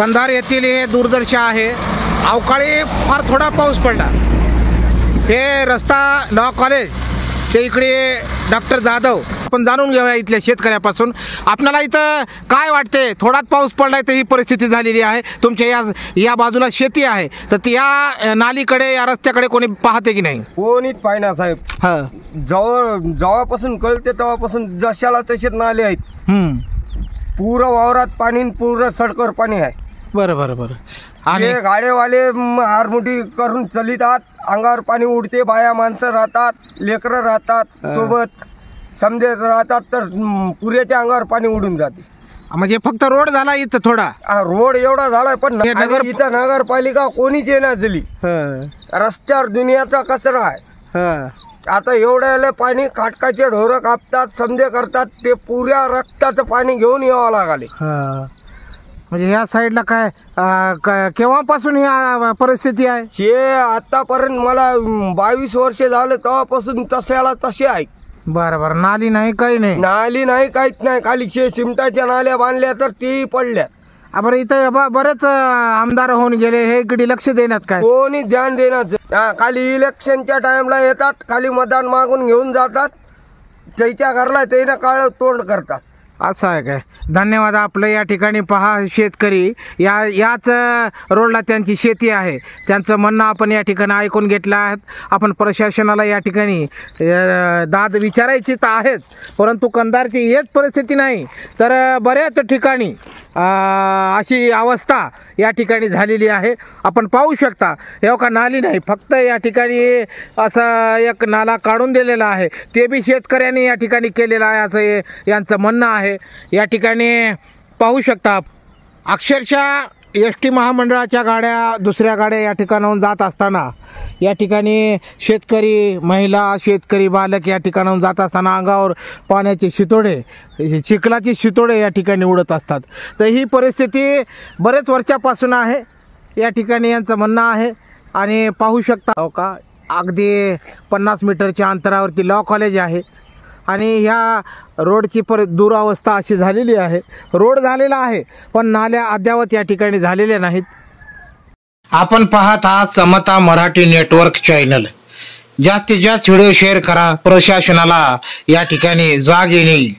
कंधार येथील हे दूरदर्शन आहे। अवकाळी फार थोडा पाऊस पडला। हे रस्ता लॉ कॉलेज ते इकडे डॉक्टर जाधव, आपण जाणून घेऊया इथल्या शेतकऱ्यापासून। आपल्याला इथं काय वाटते? थोडाच पाऊस पडलाय तर ही परिस्थिती झालेली आहे। तुमच्या या बाजूला शेती आहे तर या नालीकडे या रस्त्याकडे कोणी पाहते की नाही? कोणीच पाहिना साहेब। हां, जेव्हापासून कळते तेव्हापासून जशाला तसेच नाले आहेत। पूर्ण वावरात पाणी, पूर्ण सडकर पाणी आहे। बरं बरं बरं। आणि गाडेवाले हारमुठी करून चलितात, अंगावर पाणी उडते, बाया माणसं राहतात, लेकरं राहतात, सोबत समजे राहतात, तर पुऱ्याच्या अंगावर पाणी उडून जाते। म्हणजे फक्त रोड झाला इथं थोडा? रोड एवढा झालाय पण इथं नगरपालिका कोणीच येणार झाली। रस्त्यावर दुनियाचा कचरा आहे। आता एवढ्याला पाणी काटकाचे ढोरं कापतात, समजे करतात, ते पुऱ्या रक्ताचं पाणी घेऊन यावं लागले। म्हणजे ह्या साईडला काय केव्हापासून ही परिस्थिती आहे? हे आतापर्यंत मला 22 वर्ष झाले तेव्हापासून तशाला तसे आहे। बरं बरं। नाली नाही, काही नाही? नाली नाही, काहीच नाही। खाली सिमटाच्या नाल्या बांधल्या तर तेही पडल्या। बरं, इथं बरेच आमदार होऊन गेले, हे इकडे लक्ष देण्यात काय कोणी ध्यान देण्यात? खाली इलेक्शनच्या टाइमला येतात, खाली मतदान मागून घेऊन जातात, त्याच्या घरला त्यानं काळ तोंड करतात। असं आहे काय? धन्यवाद। आपलं या ठिकाणी पहा, शेतकरी याच रोडला त्यांची शेती आहे। त्यांचं म्हणणं आपण या ठिकाणी ऐकून घेतलं आहे। आपण प्रशासनाला या ठिकाणी दाद विचारायची तर आहेच, परंतु कंधारची हेच परिस्थिती नाही तर बऱ्याच ठिकाणी अशी अवस्था या ठिकाणी झालेली आहे। आपण पाहू शकता, एवढा नाली नाही, फक्त या ठिकाणी असं एक नाला काढून दिलेला आहे, ते बी शेतकऱ्यांनी या ठिकाणी केलेलं आहे असं यांचं म्हणणं आहे। या ठिकाणी पाहू शकता, अक्षरशः एस टी महामंडळाच्या गाड्या, दुसऱ्या गाड्या या ठिकाणाहून जात असताना या ठिकाणी शेतकरी महिला, शेतकरी बालक या ठिकाणाहून जात असताना अंगावर पाण्याचे शितोडे, चिखलाचे शितोडे या ठिकाणी उडत असतात। तर ही परिस्थिती बरेच वर्षापासून आहे या ठिकाणी यांचं म्हणणं आहे। आणि पाहू शकता हो का, अगदी 50 मीटरच्या अंतरावरती लॉ कॉलेज आहे आणि ह्या रोडची दुरावस्था अशी झालेली आहे। रोड झालेला आहे पण नाल्या अद्यावत या ठिकाणी झालेल्या नाहीत। आपण पाहत आहात समता मराठी नेटवर्क चॅनल। जास्तीत जास्त व्हिडिओ शेअर करा, प्रशासनाला या ठिकाणी जाग येईल।